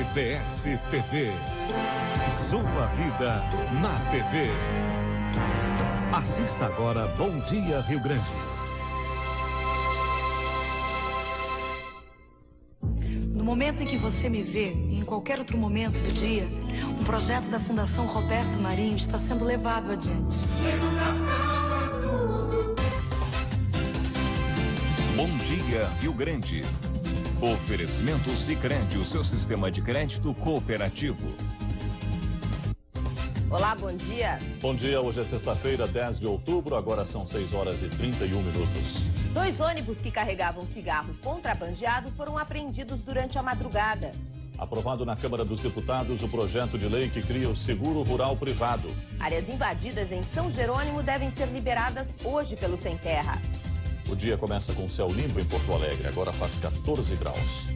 RBS TV. Sua vida na TV. Assista agora Bom Dia Rio Grande. No momento em que você me vê, e em qualquer outro momento do dia, um projeto da Fundação Roberto Marinho está sendo levado adiante. Educação é tudo. Bom Dia Rio Grande. Oferecimento Sicredi, o seu sistema de crédito cooperativo. Olá, bom dia. Bom dia, hoje é sexta-feira, 10 de outubro, agora são 6 horas e 31 minutos. 2 ônibus que carregavam cigarros contrabandeados foram apreendidos durante a madrugada. Aprovado na Câmara dos Deputados o projeto de lei que cria o seguro rural privado. Áreas invadidas em São Jerônimo devem ser liberadas hoje pelo Sem Terra. O dia começa com céu limpo em Porto Alegre, agora faz 14 graus.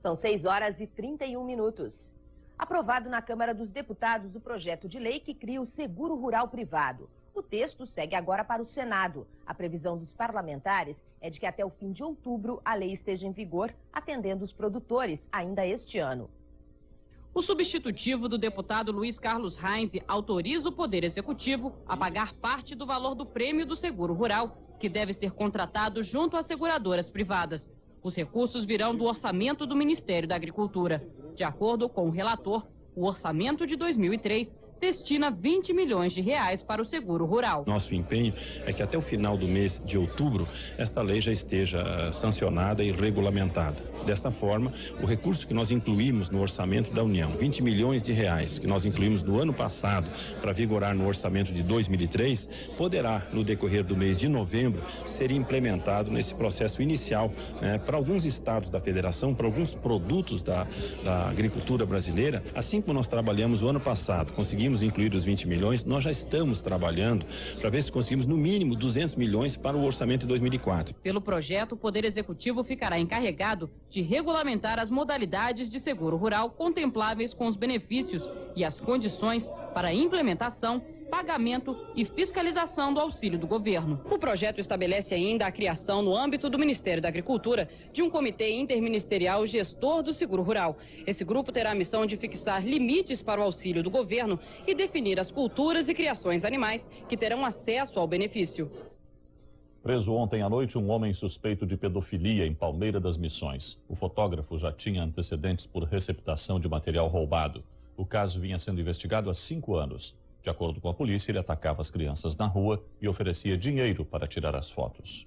São 6 horas e 31 minutos. Aprovado na Câmara dos Deputados o projeto de lei que cria o seguro rural privado. O texto segue agora para o Senado. A previsão dos parlamentares é de que até o fim de outubro a lei esteja em vigor, atendendo os produtores ainda este ano. O substitutivo do deputado Luiz Carlos Reis autoriza o Poder Executivo a pagar parte do valor do prêmio do seguro rural, que deve ser contratado junto às seguradoras privadas. Os recursos virão do orçamento do Ministério da Agricultura. De acordo com o relator, o orçamento de 2003 destina 20 milhões de reais para o seguro rural. Nosso empenho é que até o final do mês de outubro, esta lei já esteja sancionada e regulamentada. Desta forma, o recurso que nós incluímos no orçamento da União, 20 milhões de reais, que nós incluímos no ano passado para vigorar no orçamento de 2003, poderá, no decorrer do mês de novembro, ser implementado nesse processo inicial, para alguns estados da federação, para alguns produtos da agricultura brasileira. Assim como nós trabalhamos o ano passado, conseguimos incluir os 20 milhões, nós já estamos trabalhando para ver se conseguimos no mínimo 200 milhões para o orçamento de 2004. Pelo projeto, o Poder Executivo ficará encarregado de regulamentar as modalidades de seguro rural contempláveis com os benefícios e as condições para a implementação, pagamento e fiscalização do auxílio do governo. O projeto estabelece ainda a criação, no âmbito do Ministério da Agricultura, de um comitê interministerial gestor do seguro rural. Esse grupo terá a missão de fixar limites para o auxílio do governo e definir as culturas e criações animais que terão acesso ao benefício. Preso ontem à noite um homem suspeito de pedofilia em Palmeira das Missões. O fotógrafo já tinha antecedentes por receptação de material roubado. O caso vinha sendo investigado há 5 anos. De acordo com a polícia, ele atacava as crianças na rua e oferecia dinheiro para tirar as fotos.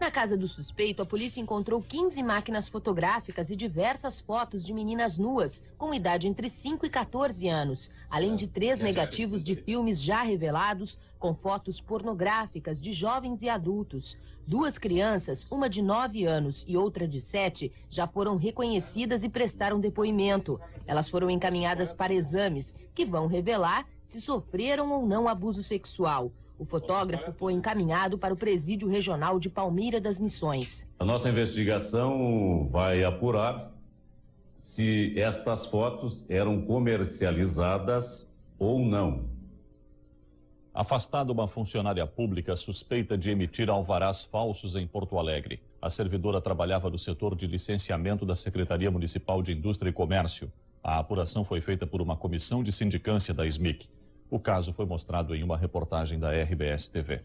Na casa do suspeito, a polícia encontrou 15 máquinas fotográficas e diversas fotos de meninas nuas, com idade entre 5 e 14 anos, além de 3 negativos de filmes já revelados, com fotos pornográficas de jovens e adultos. 2 crianças, uma de 9 anos e outra de 7, já foram reconhecidas e prestaram depoimento. Elas foram encaminhadas para exames, que vão revelar se sofreram ou não abuso sexual. O fotógrafo foi encaminhado para o Presídio Regional de Palmeira das Missões. A nossa investigação vai apurar se estas fotos eram comercializadas ou não. Afastada uma funcionária pública suspeita de emitir alvarás falsos em Porto Alegre. A servidora trabalhava no setor de licenciamento da Secretaria Municipal de Indústria e Comércio. A apuração foi feita por uma comissão de sindicância da SMIC. O caso foi mostrado em uma reportagem da RBS TV.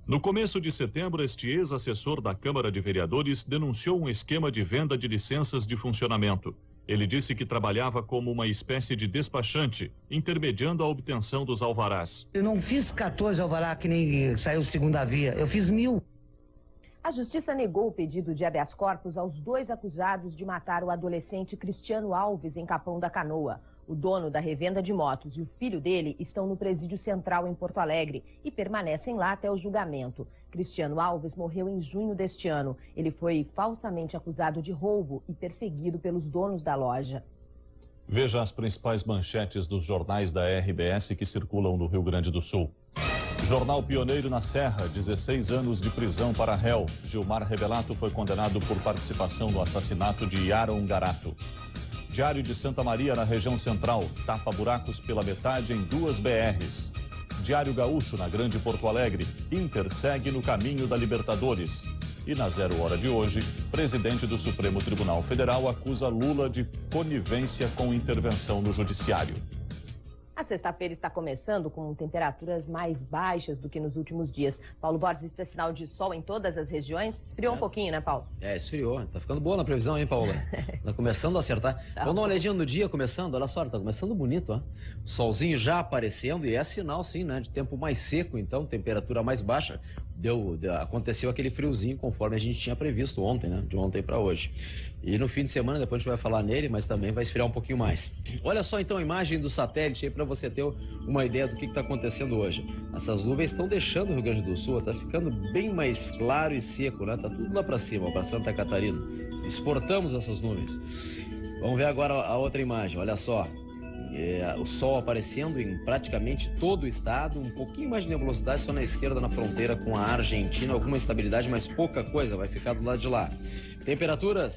No começo de setembro, este ex-assessor da Câmara de Vereadores denunciou um esquema de venda de licenças de funcionamento. Ele disse que trabalhava como uma espécie de despachante, intermediando a obtenção dos alvarás. Eu não fiz 14 alvarás que nem saiu segunda via, eu fiz 1000. A Justiça negou o pedido de habeas corpus aos 2 acusados de matar o adolescente Cristiano Alves em Capão da Canoa. O dono da revenda de motos e o filho dele estão no Presídio Central em Porto Alegre e permanecem lá até o julgamento. Cristiano Alves morreu em junho deste ano. Ele foi falsamente acusado de roubo e perseguido pelos donos da loja. Veja as principais manchetes dos jornais da RBS que circulam no Rio Grande do Sul. Jornal Pioneiro na Serra, 16 anos de prisão para réu. Gilmar Rebelato foi condenado por participação no assassinato de Yara Ungarato. Diário de Santa Maria, na região central, tapa buracos pela metade em 2 BRs. Diário Gaúcho, na Grande Porto Alegre, Inter segue no caminho da Libertadores. E na 0 hora de hoje, presidente do Supremo Tribunal Federal acusa Lula de conivência com intervenção no judiciário. A sexta-feira está começando com temperaturas mais baixas do que nos últimos dias. Paulo Borges, isso é sinal de sol em todas as regiões? Esfriou um pouquinho, né, Paulo? Esfriou. Tá ficando boa na previsão, hein, Paula? Tá começando a acertar. Vamos dar uma olhadinha no dia começando. Olha só, tá começando bonito, ó. Solzinho já aparecendo e é sinal, sim, né, de tempo mais seco, então, temperatura mais baixa. Aconteceu aquele friozinho conforme a gente tinha previsto ontem, né? De ontem para hoje. E no fim de semana, depois a gente vai falar nele, mas também vai esfriar um pouquinho mais. Olha só então a imagem do satélite aí para você ter uma ideia do que está acontecendo hoje. Essas nuvens estão deixando o Rio Grande do Sul, tá ficando bem mais claro e seco, né? Tá tudo lá para cima, para Santa Catarina. Exportamos essas nuvens. Vamos ver agora a outra imagem, olha só. O sol aparecendo em praticamente todo o estado, um pouquinho mais de nebulosidade só na esquerda, na fronteira com a Argentina, alguma estabilidade, mas pouca coisa, vai ficar do lado de lá. Temperatura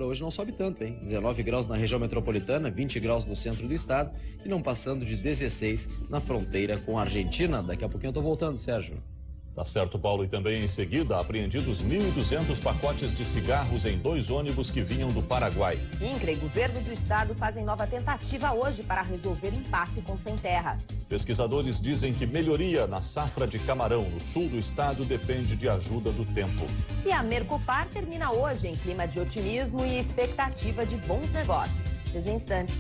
hoje não sobe tanto, hein? 19 graus na região metropolitana, 20 graus no centro do estado e não passando de 16 na fronteira com a Argentina. Daqui a pouquinho eu tô voltando, Sérgio. Tá certo, Paulo. E também em seguida, apreendidos 1.200 pacotes de cigarros em 2 ônibus que vinham do Paraguai. INCRA e governo do estado fazem nova tentativa hoje para resolver impasse com Sem Terra. Pesquisadores dizem que melhoria na safra de camarão no sul do estado depende de ajuda do tempo. E a Mercopar termina hoje em clima de otimismo e expectativa de bons negócios. Desde instantes.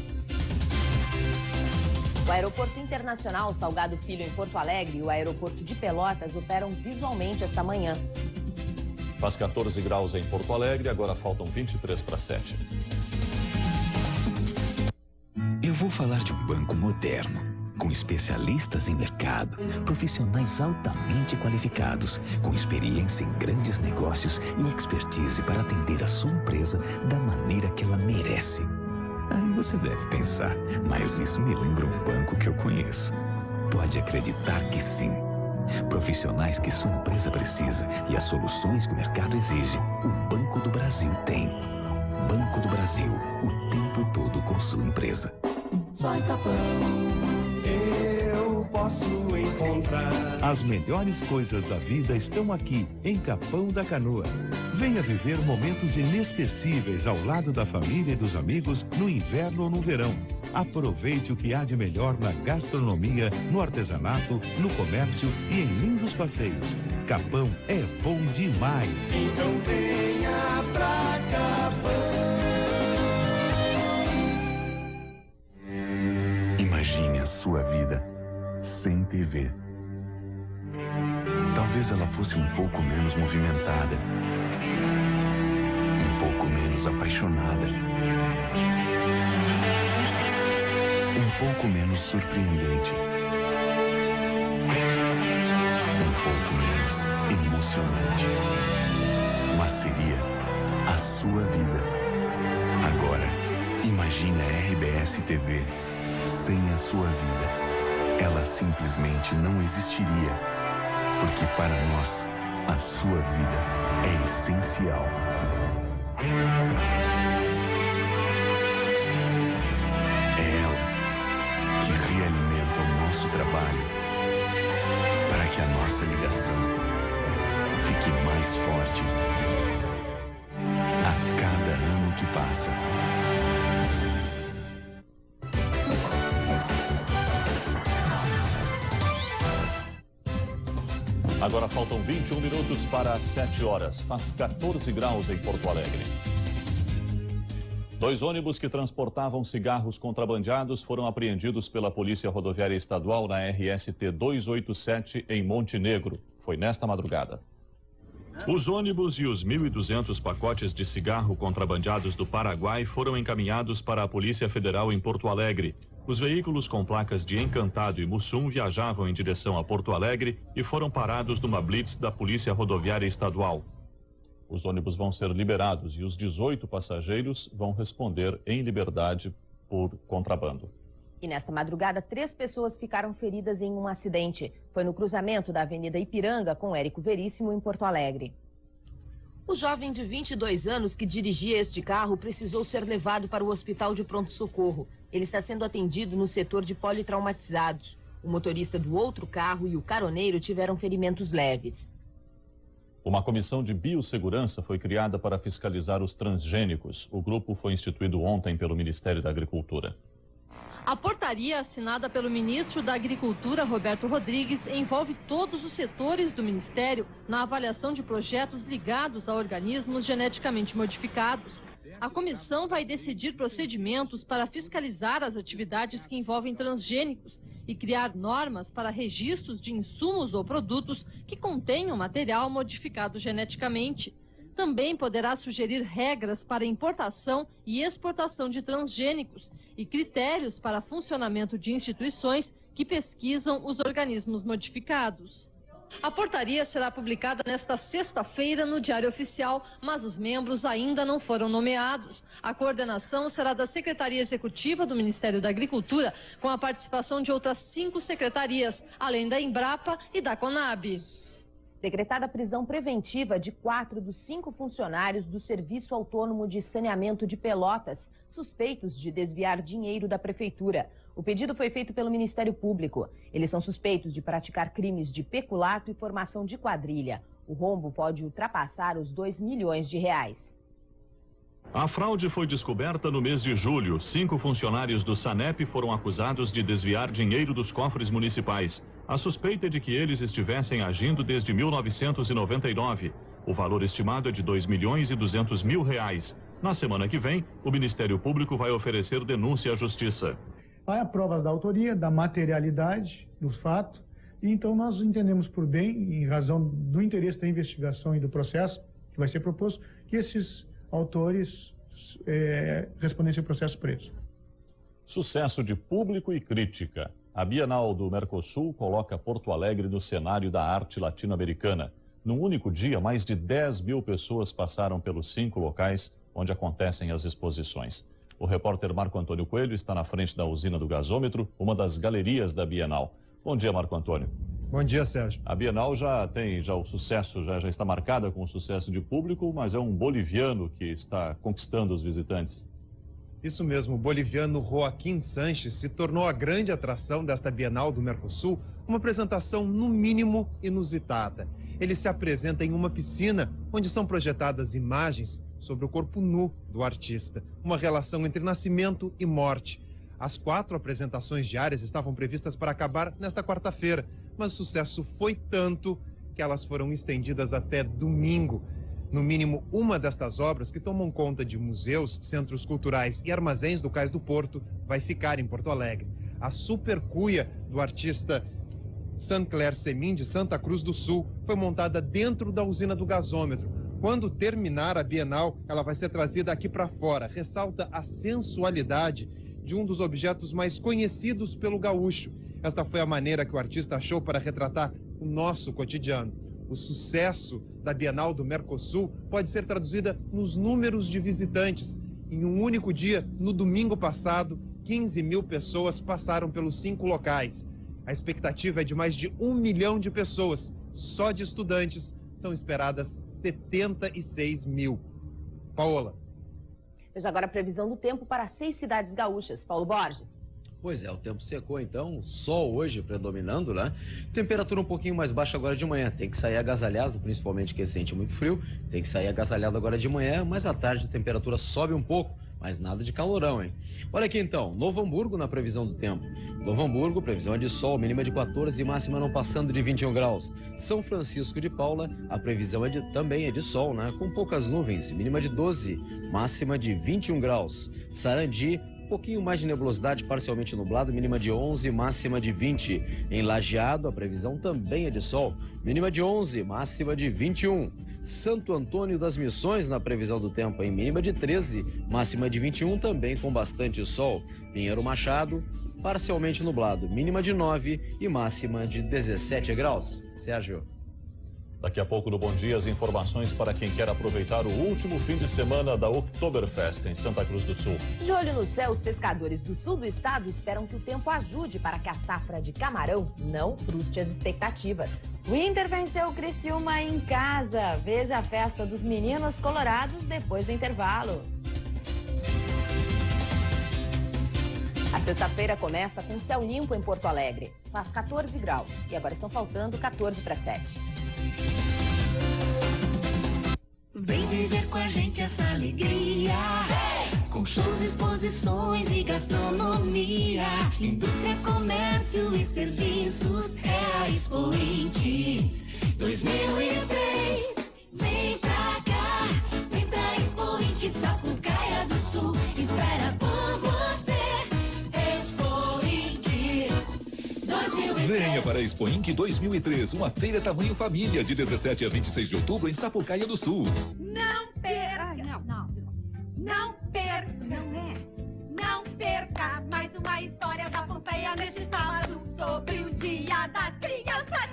O Aeroporto Internacional Salgado Filho, em Porto Alegre, e o Aeroporto de Pelotas operam visualmente esta manhã. Faz 14 graus em Porto Alegre, agora faltam 23 para 7. Eu vou falar de um banco moderno, com especialistas em mercado, profissionais altamente qualificados, com experiência em grandes negócios e expertise para atender a sua empresa da maneira que ela merece. Aí você deve pensar, mas isso me lembra um banco que eu conheço. Pode acreditar que sim. Profissionais que sua empresa precisa e as soluções que o mercado exige, o Banco do Brasil tem. Banco do Brasil, o tempo todo com sua empresa. Só em Capão eu posso encontrar. As melhores coisas da vida estão aqui, em Capão da Canoa. Venha viver momentos inesquecíveis ao lado da família e dos amigos no inverno ou no verão. Aproveite o que há de melhor na gastronomia, no artesanato, no comércio e em lindos passeios. Capão é bom demais. Então venha pra Capão. Imagine a sua vida sem TV. Talvez ela fosse um pouco menos movimentada, um pouco menos apaixonada, um pouco menos surpreendente, um pouco menos emocionante. Mas seria a sua vida. Agora, imagine a RBS TV sem a sua vida. Ela simplesmente não existiria, porque para nós, a sua vida é essencial. É ela que realimenta o nosso trabalho, para que a nossa ligação fique mais forte a cada ano que passa. Agora faltam 21 minutos para as 7 horas. Faz 14 graus em Porto Alegre. 2 ônibus que transportavam cigarros contrabandeados foram apreendidos pela Polícia Rodoviária Estadual na RST 287 em Montenegro. Foi nesta madrugada. Os ônibus e os 1.200 pacotes de cigarro contrabandeados do Paraguai foram encaminhados para a Polícia Federal em Porto Alegre. Os veículos com placas de Encantado e Mussum viajavam em direção a Porto Alegre e foram parados numa blitz da Polícia Rodoviária Estadual. Os ônibus vão ser liberados e os 18 passageiros vão responder em liberdade por contrabando. E nesta madrugada, 3 pessoas ficaram feridas em um acidente. Foi no cruzamento da Avenida Ipiranga com Érico Veríssimo, em Porto Alegre. O jovem de 22 anos que dirigia este carro precisou ser levado para o hospital de pronto-socorro. Ele está sendo atendido no setor de politraumatizados. O motorista do outro carro e o caroneiro tiveram ferimentos leves. Uma comissão de biossegurança foi criada para fiscalizar os transgênicos. O grupo foi instituído ontem pelo Ministério da Agricultura. A portaria assinada pelo ministro da Agricultura, Roberto Rodrigues, envolve todos os setores do Ministério na avaliação de projetos ligados a organismos geneticamente modificados. A comissão vai decidir procedimentos para fiscalizar as atividades que envolvem transgênicos e criar normas para registros de insumos ou produtos que contenham material modificado geneticamente. Também poderá sugerir regras para importação e exportação de transgênicos e critérios para funcionamento de instituições que pesquisam os organismos modificados. A portaria será publicada nesta sexta-feira no Diário Oficial, mas os membros ainda não foram nomeados. A coordenação será da Secretaria Executiva do Ministério da Agricultura, com a participação de outras 5 secretarias, além da Embrapa e da Conab. Decretada a prisão preventiva de 4 dos 5 funcionários do Serviço Autônomo de Saneamento de Pelotas, suspeitos de desviar dinheiro da Prefeitura. O pedido foi feito pelo Ministério Público. Eles são suspeitos de praticar crimes de peculato e formação de quadrilha. O rombo pode ultrapassar os R$2 milhões. A fraude foi descoberta no mês de julho. 5 funcionários do SANEP foram acusados de desviar dinheiro dos cofres municipais. A suspeita é de que eles estivessem agindo desde 1999. O valor estimado é de R$2.200.000. Na semana que vem, o Ministério Público vai oferecer denúncia à Justiça. Há a prova da autoria, da materialidade do fato, e então nós entendemos por bem, em razão do interesse da investigação e do processo que vai ser proposto, que esses autores respondessem ao processo preso. Sucesso de público e crítica. A Bienal do Mercosul coloca Porto Alegre no cenário da arte latino-americana. Num único dia, mais de 10 mil pessoas passaram pelos 5 locais onde acontecem as exposições. O repórter Marco Antônio Coelho está na frente da usina do gasômetro, uma das galerias da Bienal. Bom dia, Marco Antônio. Bom dia, Sérgio. A Bienal já o sucesso, já está marcada com o sucesso de público, mas é um boliviano que está conquistando os visitantes. Isso mesmo, o boliviano Joaquim Sanches se tornou a grande atração desta Bienal do Mercosul, uma apresentação no mínimo inusitada. Ele se apresenta em uma piscina onde são projetadas imagens sobre o corpo nu do artista, uma relação entre nascimento e morte. As 4 apresentações diárias estavam previstas para acabar nesta quarta-feira, mas o sucesso foi tanto que elas foram estendidas até domingo. No mínimo, uma destas obras, que tomam conta de museus, centros culturais e armazéns do Cais do Porto, vai ficar em Porto Alegre. A supercuia do artista Sancler Semin, de Santa Cruz do Sul, foi montada dentro da usina do gasômetro. Quando terminar a Bienal, ela vai ser trazida aqui para fora. Ressalta a sensualidade de um dos objetos mais conhecidos pelo gaúcho. Esta foi a maneira que o artista achou para retratar o nosso cotidiano. O sucesso da Bienal do Mercosul pode ser traduzida nos números de visitantes. Em um único dia, no domingo passado, 15 mil pessoas passaram pelos 5 locais. A expectativa é de mais de 1 milhão de pessoas. Só de estudantes são esperadas 76 mil. Paola. Veja agora a previsão do tempo para 6 cidades gaúchas. Paulo Borges. Pois é, o tempo secou então, sol hoje predominando, né? Temperatura um pouquinho mais baixa agora de manhã, tem que sair agasalhado, principalmente quem sente muito frio, tem que sair agasalhado agora de manhã, mas à tarde a temperatura sobe um pouco, mas nada de calorão, hein? Olha aqui então, Novo Hamburgo na previsão do tempo. Novo Hamburgo, previsão é de sol, mínima de 14 e máxima não passando de 21 graus. São Francisco de Paula, a previsão também é de sol, né? Com poucas nuvens, mínima de 12, máxima de 21 graus. Sarandi, um pouquinho mais de nebulosidade, parcialmente nublado, mínima de 11, máxima de 20. Em Lajeado, a previsão também é de sol, mínima de 11, máxima de 21. Santo Antônio das Missões na previsão do tempo em mínima de 13, máxima de 21, também com bastante sol. Pinheiro Machado, parcialmente nublado, mínima de 9 e máxima de 17 graus. Sérgio. Daqui a pouco no Bom Dia, as informações para quem quer aproveitar o último fim de semana da Oktoberfest em Santa Cruz do Sul. De olho no céu, os pescadores do sul do estado esperam que o tempo ajude para que a safra de camarão não frustre as expectativas. O Inter venceu o Criciúma em casa. Veja a festa dos meninos colorados depois do intervalo. A sexta-feira começa com céu limpo em Porto Alegre. Faz 14 graus e agora estão faltando 14 para 7. Vem viver com a gente essa alegria. Com shows, exposições e gastronomia. Indústria, comércio e serviços. É a Expoinc 2003. Vem pra cá. Vem pra Expoinc, Sapucaia do Sul. Espera por você. Expoinc 2003. Venha para a Expoinc 2003, uma feira tamanho família, de 17 a 26 de outubro em Sapucaia do Sul. Não perca, não perca, não perca mais uma história da Pompeia neste sábado sobre o Dia das Crianças.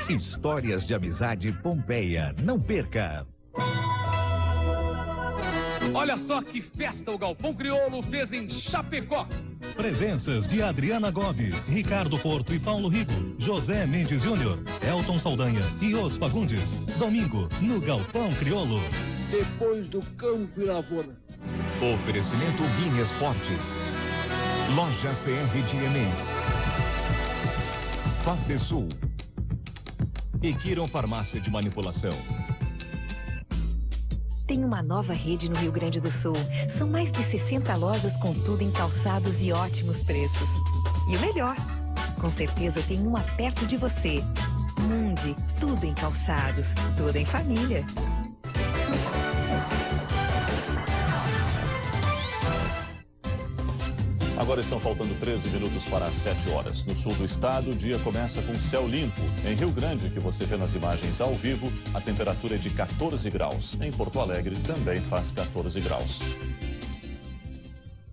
Histórias de amizade Pompeia, não perca. Olha só que festa o Galpão Crioulo fez em Chapecó. Presenças de Adriana Gobi, Ricardo Porto e Paulo Rigo, José Mendes Júnior, Elton Saldanha e Os Fagundes. Domingo, no Galpão Crioulo. Depois do campo e lavoura. Oferecimento Guine Esportes. Loja CR de Emendes. Fardesul. E Quiron Farmácia de Manipulação. Tem uma nova rede no Rio Grande do Sul. São mais de 60 lojas com tudo em calçados e ótimos preços. E o melhor, com certeza tem uma perto de você. Mundi, tudo em calçados, tudo em família. Agora estão faltando 13 minutos para as 7 horas. No sul do estado, o dia começa com céu limpo. Em Rio Grande, que você vê nas imagens ao vivo, a temperatura é de 14 graus. Em Porto Alegre, também faz 14 graus.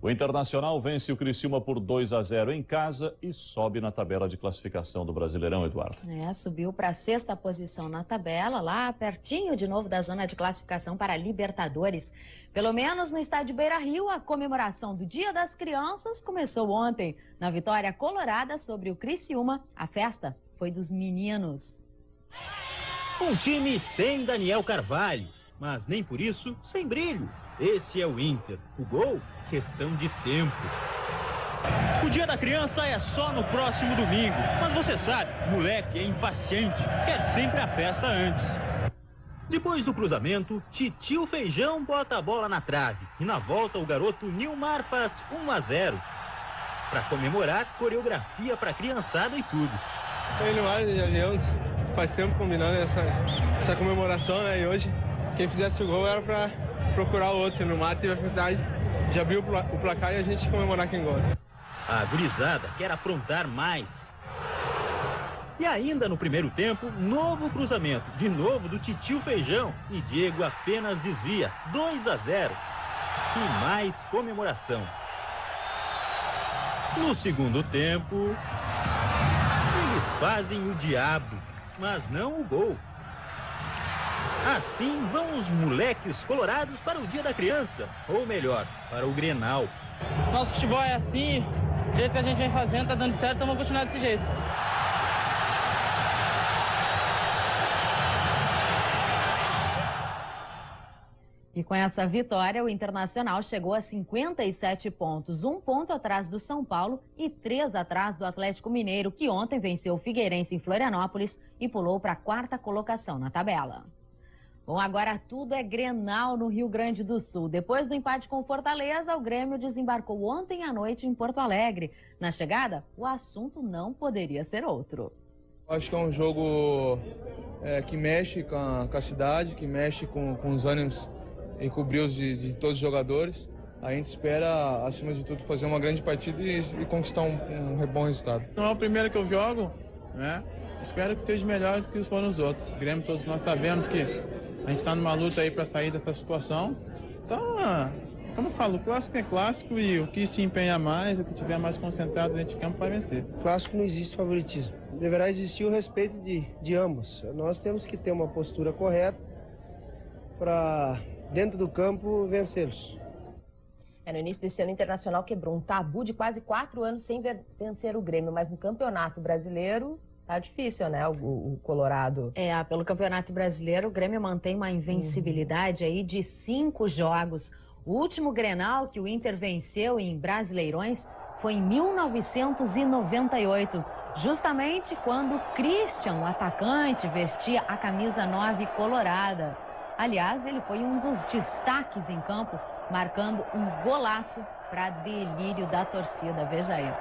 O Internacional vence o Criciúma por 2-0 em casa e sobe na tabela de classificação do Brasileirão, Eduardo. Subiu para a 6ª posição na tabela, lá pertinho de novo da zona de classificação para a Libertadores. Pelo menos no estádio Beira-Rio, a comemoração do Dia das Crianças começou ontem. Na vitória colorada sobre o Criciúma, a festa foi dos meninos. Um time sem Daniel Carvalho, mas nem por isso sem brilho. Esse é o Inter. O gol, questão de tempo. O Dia da Criança é só no próximo domingo, mas você sabe, moleque é impaciente, quer sempre a festa antes. Depois do cruzamento, Titio Feijão bota a bola na trave. E na volta, o garoto Nilmar faz 1-0. Para comemorar, coreografia para criançada e tudo. Eu e Nilmar já viemos faz tempo combinando essa comemoração, né? E hoje, quem fizesse o gol era para procurar o outro. O Nilmar teve a felicidade de abrir o placar e a gente comemorar quem gosta. A gurizada quer aprontar mais. E ainda no primeiro tempo, novo cruzamento, de novo do Titio Feijão, e Diego apenas desvia, 2-0. E mais comemoração. No segundo tempo, eles fazem o diabo, mas não o gol. Assim vão os moleques colorados para o Dia da Criança, ou melhor, para o Grenal. Nosso futebol é assim, o jeito que a gente vem fazendo, tá dando certo, então vamos continuar desse jeito. E com essa vitória, o Internacional chegou a 57 pontos, 1 ponto atrás do São Paulo e 3 atrás do Atlético Mineiro, que ontem venceu o Figueirense em Florianópolis e pulou para a 4ª colocação na tabela. Bom, agora tudo é Grenal no Rio Grande do Sul. Depois do empate com o Fortaleza, o Grêmio desembarcou ontem à noite em Porto Alegre. Na chegada, o assunto não poderia ser outro. Acho que é um jogo que mexe com a cidade, que mexe com os ânimos e cobrir os de todos os jogadores. A gente espera, acima de tudo, fazer uma grande partida e conquistar um bom resultado. Não é o primeiro que eu jogo, né? Espero que seja melhor do que foram os outros. O Grêmio, todos nós sabemos que a gente está numa luta aí para sair dessa situação. Então, Como eu falo, o clássico é clássico e o que se empenhar mais, o que tiver mais concentrado dentro de campo vai vencer. Clássico não existe favoritismo. Deverá existir o respeito de ambos. Nós temos que ter uma postura correta para, dentro do campo, vencê-los. No início desse ano, o Internacional quebrou um tabu de quase 4 anos sem vencer o Grêmio, mas no Campeonato Brasileiro tá difícil, né, o Colorado. Pelo Campeonato Brasileiro, o Grêmio mantém uma invencibilidade aí de 5 jogos. O último Grenal que o Inter venceu em Brasileirões foi em 1998, justamente quando o Christian, o atacante, vestia a camisa 9 colorada. Aliás, ele foi um dos destaques em campo, marcando um golaço para delírio da torcida, veja aí.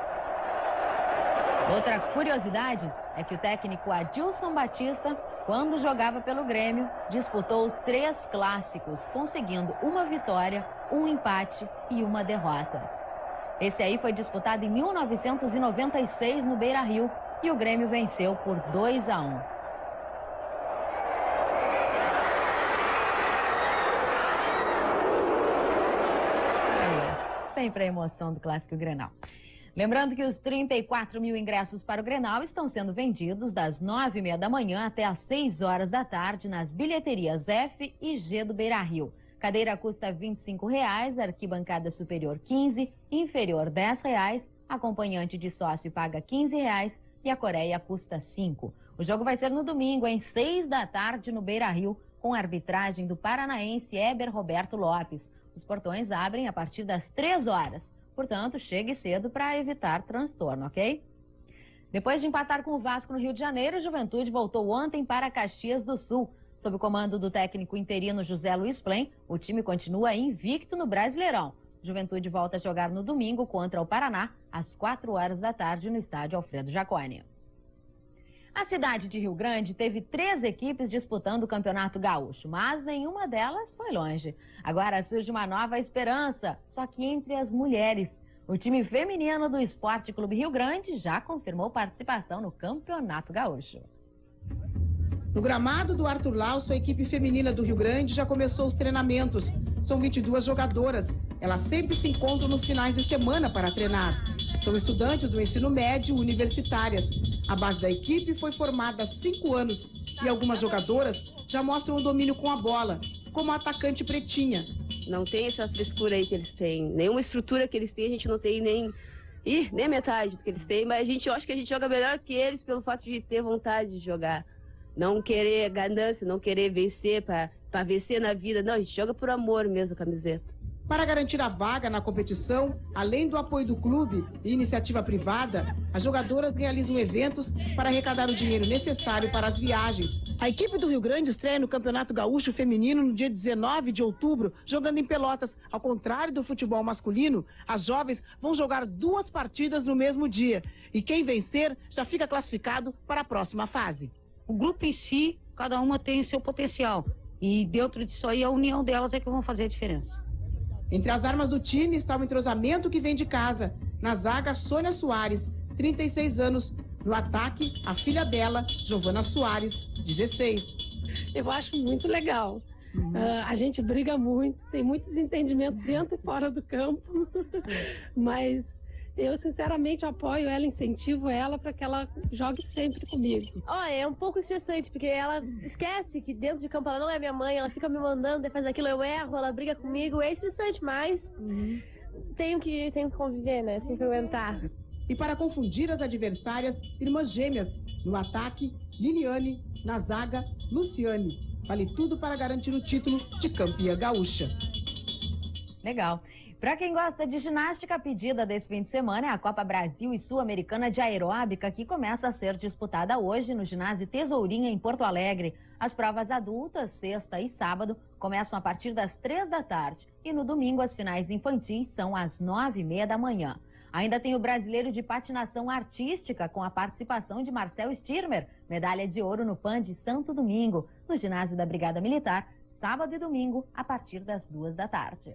Outra curiosidade é que o técnico Adilson Batista, quando jogava pelo Grêmio, disputou 3 clássicos, conseguindo uma vitória, um empate e uma derrota. Esse aí foi disputado em 1996 no Beira-Rio e o Grêmio venceu por 2-1. Sempre a emoção do Clássico Grenal. Lembrando que os 34 mil ingressos para o Grenal estão sendo vendidos das 9h30 da manhã até às 6 horas da tarde nas bilheterias F e G do Beira-Rio. Cadeira custa R$ 25,00, arquibancada superior R$ 15,00, inferior R$ 10,00, acompanhante de sócio paga R$ 15,00 e a Coreia custa R$ 5,00. O jogo vai ser no domingo, em 6 da tarde, no Beira-Rio, com a arbitragem do paranaense Éber Roberto Lopes. Os portões abrem a partir das 3 horas. Portanto, chegue cedo para evitar transtorno, ok? Depois de empatar com o Vasco no Rio de Janeiro, a Juventude voltou ontem para Caxias do Sul. Sob o comando do técnico interino José Luiz Plen, o time continua invicto no Brasileirão. Juventude volta a jogar no domingo contra o Paraná, às 4 horas da tarde, no estádio Alfredo Jaconi. A cidade de Rio Grande teve 3 equipes disputando o Campeonato Gaúcho, mas nenhuma delas foi longe. Agora surge uma nova esperança, só que entre as mulheres. O time feminino do Esporte Clube Rio Grande já confirmou participação no Campeonato Gaúcho. No gramado do Arthur Lauso, a equipe feminina do Rio Grande já começou os treinamentos. São 22 jogadoras. Elas sempre se encontram nos finais de semana para treinar. São estudantes do ensino médio universitárias. A base da equipe foi formada há 5 anos e algumas jogadoras já mostram o domínio com a bola, como a atacante Pretinha. Não tem essa frescura aí que eles têm, nenhuma estrutura que eles têm, a gente não tem nem metade do que eles têm, mas eu acho que a gente joga melhor que eles pelo fato de ter vontade de jogar. Não querer ganância, não querer vencer para vencer na vida, não, a gente joga por amor mesmo a camiseta. Para garantir a vaga na competição, além do apoio do clube e iniciativa privada, as jogadoras realizam eventos para arrecadar o dinheiro necessário para as viagens. A equipe do Rio Grande estreia no Campeonato Gaúcho Feminino no dia 19 de outubro, jogando em Pelotas. Ao contrário do futebol masculino, as jovens vão jogar 2 partidas no mesmo dia. E quem vencer já fica classificado para a próxima fase. O grupo em si, cada uma tem seu potencial. E dentro disso aí, a união delas é que vão fazer a diferença. Entre as armas do time está o entrosamento que vem de casa. Na zaga, Sônia Soares, 36 anos. No ataque, a filha dela, Giovana Soares, 16. Eu acho muito legal. A gente briga muito, tem muito desentendimento dentro e fora do campo. Mas eu, sinceramente, apoio ela, incentivo ela para que ela jogue sempre comigo. Olha, é um pouco estressante, porque ela esquece que dentro de campo ela não é minha mãe, ela fica me mandando, faz aquilo, eu erro, ela briga comigo, é estressante, mas tenho que conviver, né? Tenho que aguentar. E para confundir as adversárias, irmãs gêmeas. No ataque, Liliane, na zaga, Luciane. Vale tudo para garantir o título de campeã gaúcha. Legal. Para quem gosta de ginástica, a pedida desse fim de semana é a Copa Brasil e Sul-Americana de Aeróbica, que começa a ser disputada hoje no ginásio Tesourinha, em Porto Alegre. As provas adultas, sexta e sábado, começam a partir das 3 da tarde. E no domingo, as finais infantis são às 9h30 da manhã. Ainda tem o Brasileiro de Patinação Artística, com a participação de Marcel Stirmer, medalha de ouro no PAN de Santo Domingo, no ginásio da Brigada Militar, sábado e domingo, a partir das 2 da tarde.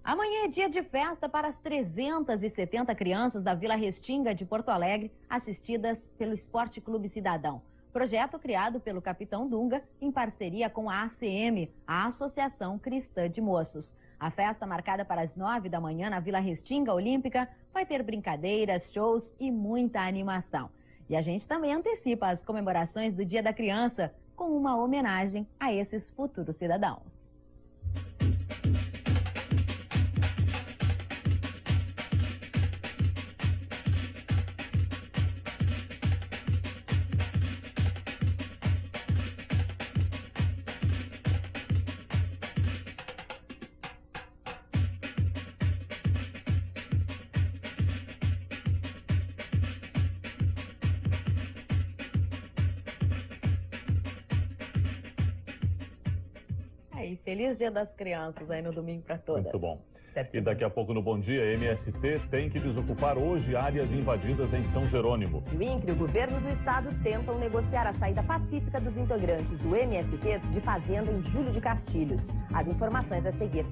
Amanhã é dia de festa para as 370 crianças da Vila Restinga de Porto Alegre, assistidas pelo Esporte Clube Cidadão. Projeto criado pelo Capitão Dunga em parceria com a ACM, a Associação Cristã de Moços. A festa, marcada para as 9 da manhã na Vila Restinga Olímpica, vai ter brincadeiras, shows e muita animação. E a gente também antecipa as comemorações do Dia da Criança com uma homenagem a esses futuros cidadãos. Feliz Dia das Crianças aí no domingo para todas. Muito bom. E daqui a pouco no Bom Dia, MST tem que desocupar hoje áreas invadidas em São Jerônimo. O INCRA e o governo do estado tentam negociar a saída pacífica dos integrantes do MST de fazenda em Júlio de Castilhos. As informações a seguir.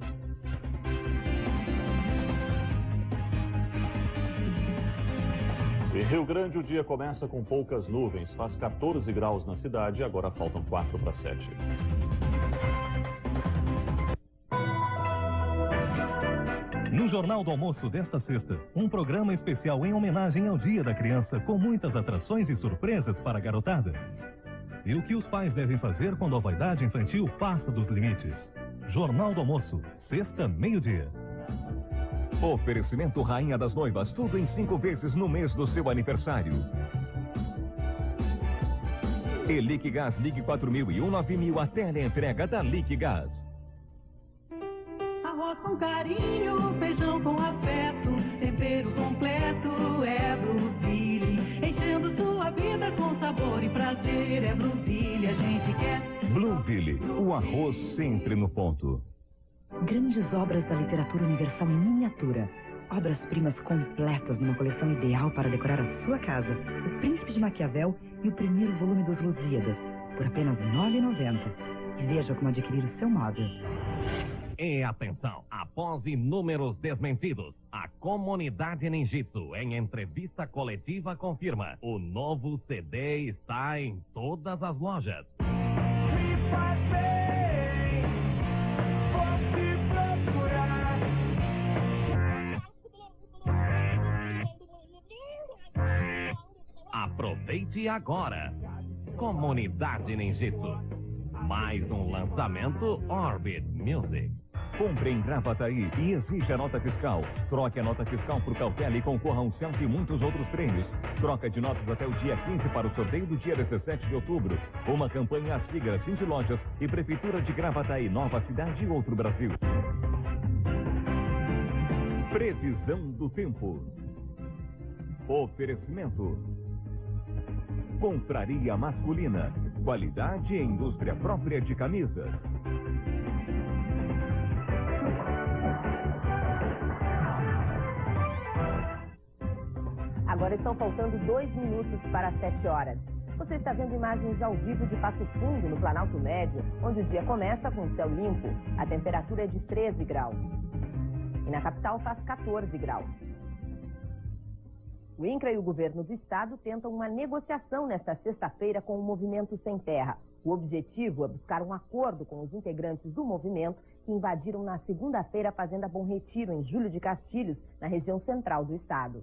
Em Rio Grande, o dia começa com poucas nuvens. Faz 14 graus na cidade e agora faltam 4 para 7. No Jornal do Almoço desta sexta, um programa especial em homenagem ao Dia da Criança, com muitas atrações e surpresas para a garotada. E o que os pais devem fazer quando a vaidade infantil passa dos limites. Jornal do Almoço, sexta, meio-dia. Oferecimento Rainha das Noivas, tudo em 5 vezes no mês do seu aniversário. E Liquigás, ligue 4001 9000, a teleentrega da Liquigás. Arroz com carinho, feijão com afeto, tempero completo é Blueville. Enchendo sua vida com sabor e prazer é Blueville, a gente quer. Blueville, o arroz sempre no ponto. Grandes obras da literatura universal em miniatura. Obras-primas completas numa coleção ideal para decorar a sua casa. O Príncipe de Maquiavel e o primeiro volume dos Lusíadas, por apenas R$ 9,90. E veja como adquirir o seu móvel. E atenção, após inúmeros desmentidos, a comunidade ninjitsu, em entrevista coletiva, confirma: o novo CD está em todas as lojas. Aproveite agora. Comunidade ninjitsu. Mais um lançamento Orbit Music. Compre em Gravataí e exija a nota fiscal. Troque a nota fiscal por cautela e concorra a um selfie e muitos outros prêmios. Troca de notas até o dia 15 para o sorteio do dia 17 de outubro. Uma campanha a sigla Cindy Lojas e Prefeitura de Gravataí, Nova Cidade e Outro Brasil. Previsão do tempo. Oferecimento. Confraria Masculina. Qualidade e indústria própria de camisas. Agora estão faltando 2 minutos para as 7 horas. Você está vendo imagens ao vivo de Passo Fundo, no Planalto Médio, onde o dia começa com céu limpo. A temperatura é de 13 graus. E na capital faz 14 graus. O INCRA e o governo do estado tentam uma negociação nesta sexta-feira com o Movimento Sem Terra. O objetivo é buscar um acordo com os integrantes do movimento que invadiram na segunda-feira a Fazenda Bom Retiro, em Júlio de Castilhos, na região central do estado.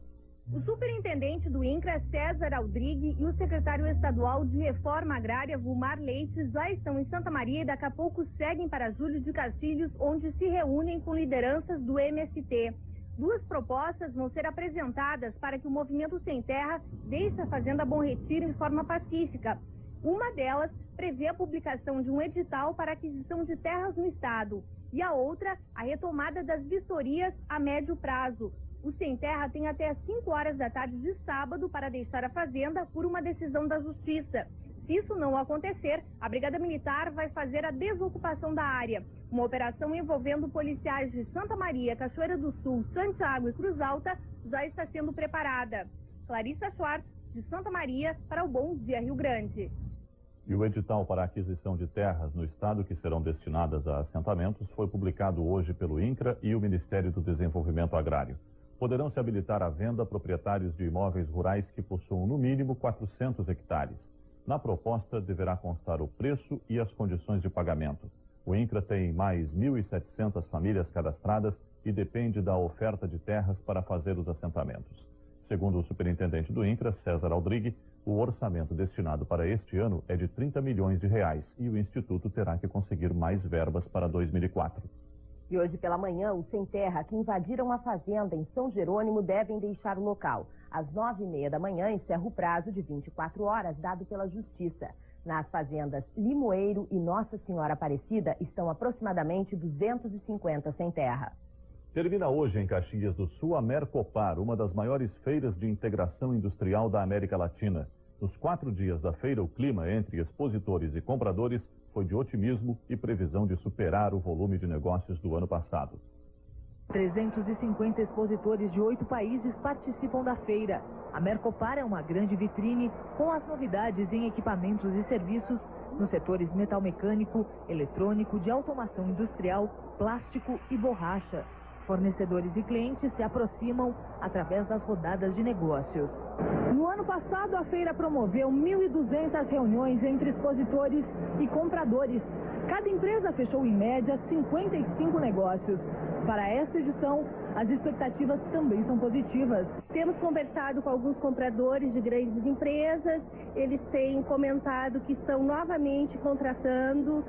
O superintendente do INCRA, César Aldrigue, e o secretário estadual de Reforma Agrária, Vilmar Leite, já estão em Santa Maria e daqui a pouco seguem para Júlio de Castilhos, onde se reúnem com lideranças do MST. 2 propostas vão ser apresentadas para que o Movimento Sem Terra deixe a Fazenda Bom Retiro em forma pacífica. Uma delas prevê a publicação de um edital para aquisição de terras no estado e a outra, a retomada das vistorias a médio prazo. O Sem Terra tem até às 5 horas da tarde de sábado para deixar a fazenda por uma decisão da Justiça. Se isso não acontecer, a Brigada Militar vai fazer a desocupação da área. Uma operação envolvendo policiais de Santa Maria, Cachoeira do Sul, Santiago e Cruz Alta já está sendo preparada. Clarissa Schwartz, de Santa Maria, para o Bom Dia Rio Grande. E o edital para a aquisição de terras no estado que serão destinadas a assentamentos foi publicado hoje pelo INCRA e o Ministério do Desenvolvimento Agrário. Poderão se habilitar à venda proprietários de imóveis rurais que possuam no mínimo 400 hectares. Na proposta, deverá constar o preço e as condições de pagamento. O INCRA tem mais 1.700 famílias cadastradas e depende da oferta de terras para fazer os assentamentos. Segundo o superintendente do INCRA, César Aldrigue, o orçamento destinado para este ano é de 30 milhões de reais e o Instituto terá que conseguir mais verbas para 2004. E hoje pela manhã, os sem terra que invadiram a fazenda em São Jerônimo devem deixar o local. Às 9h30 da manhã encerra o prazo de 24 horas dado pela Justiça. Nas fazendas Limoeiro e Nossa Senhora Aparecida estão aproximadamente 250 sem terra. Termina hoje em Caxias do Sul a Mercopar, uma das maiores feiras de integração industrial da América Latina. Nos 4 dias da feira, o clima entre expositores e compradores foi de otimismo e previsão de superar o volume de negócios do ano passado. 350 expositores de 8 países participam da feira. A Mercopar é uma grande vitrine com as novidades em equipamentos e serviços nos setores metal-mecânico, eletrônico, de automação industrial, plástico e borracha. Fornecedores e clientes se aproximam através das rodadas de negócios. No ano passado, a feira promoveu 1.200 reuniões entre expositores e compradores. Cada empresa fechou, em média, 55 negócios. Para esta edição, as expectativas também são positivas. Temos conversado com alguns compradores de grandes empresas. Eles têm comentado que estão novamente contratando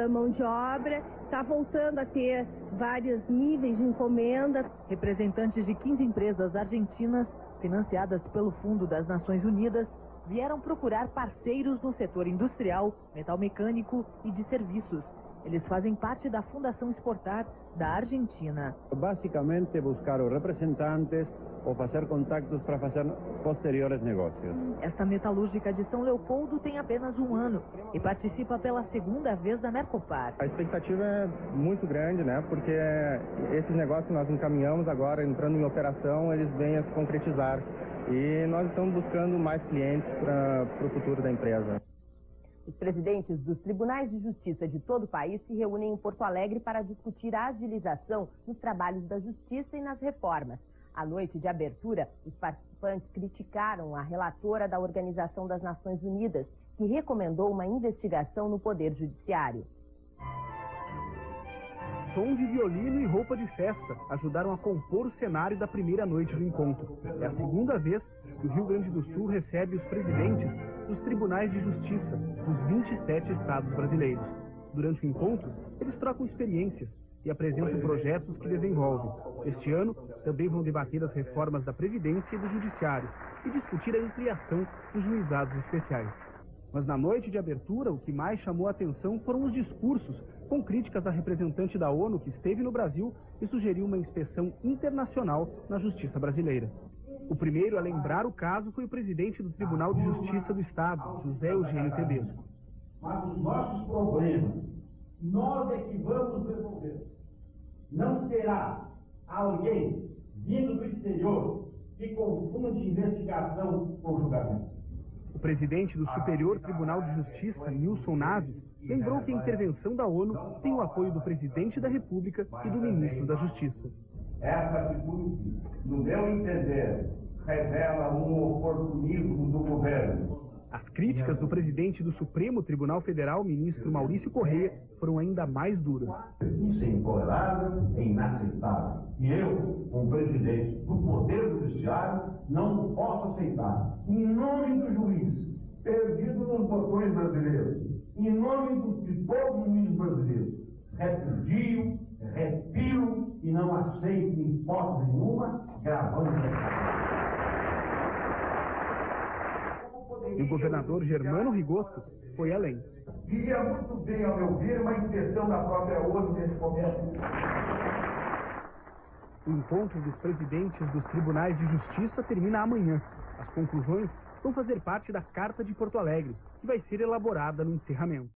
mão de obra. Está voltando a ter vários níveis de encomenda. Representantes de 15 empresas argentinas, financiadas pelo Fundo das Nações Unidas, vieram procurar parceiros no setor industrial, metal-mecânico e de serviços. Eles fazem parte da Fundação Exportar da Argentina. Basicamente, buscar os representantes ou fazer contactos para fazer posteriores negócios. Esta metalúrgica de São Leopoldo tem apenas 1 ano e participa pela 2ª vez da Mercopar. A expectativa é muito grande, né? Porque esses negócios que nós encaminhamos agora, entrando em operação, eles vêm a se concretizar. E nós estamos buscando mais clientes para o futuro da empresa. Os presidentes dos tribunais de justiça de todo o país se reúnem em Porto Alegre para discutir a agilização nos trabalhos da justiça e nas reformas. À noite de abertura, os participantes criticaram a relatora da Organização das Nações Unidas, que recomendou uma investigação no Poder Judiciário. Som de violino e roupa de festa ajudaram a compor o cenário da primeira noite do encontro. É a 2ª vez que o Rio Grande do Sul recebe os presidentes dos tribunais de justiça dos 27 estados brasileiros. Durante o encontro, eles trocam experiências e apresentam projetos que desenvolvem. Este ano, também vão debater as reformas da Previdência e do Judiciário e discutir a ampliação dos juizados especiais. Mas na noite de abertura, o que mais chamou a atenção foram os discursos com críticas à representante da ONU que esteve no Brasil e sugeriu uma inspeção internacional na justiça brasileira. O primeiro a lembrar o caso foi o presidente do Tribunal de Justiça do Estado, José Eugênio Tedesco. Mas os nossos problemas, nós é que vamos resolver. Não será alguém vindo do exterior que confunde investigação com julgamento. O presidente do Superior Tribunal de Justiça, Nilson Naves, lembrou que a intervenção da ONU tem o apoio do presidente da República e do ministro da Justiça. Essa atitude, no meu entender, revela um oportunismo do governo. As críticas do presidente do Supremo Tribunal Federal, ministro Maurício Correia, foram ainda mais duras. Isso é intolerável, é inaceitável. E eu, como presidente do Poder Judiciário, não posso aceitar. Em nome do juiz, perdido nos botões brasileiros, em nome de todo o juiz brasileiro, repudio, repilo e não aceito em hipótese nenhuma gravando. E o governador Germano Rigoto foi além. Viria muito bem, ao meu ver, uma inspeção da própria ONU nesse momento. O encontro dos presidentes dos tribunais de justiça termina amanhã. As conclusões vão fazer parte da Carta de Porto Alegre, que vai ser elaborada no encerramento.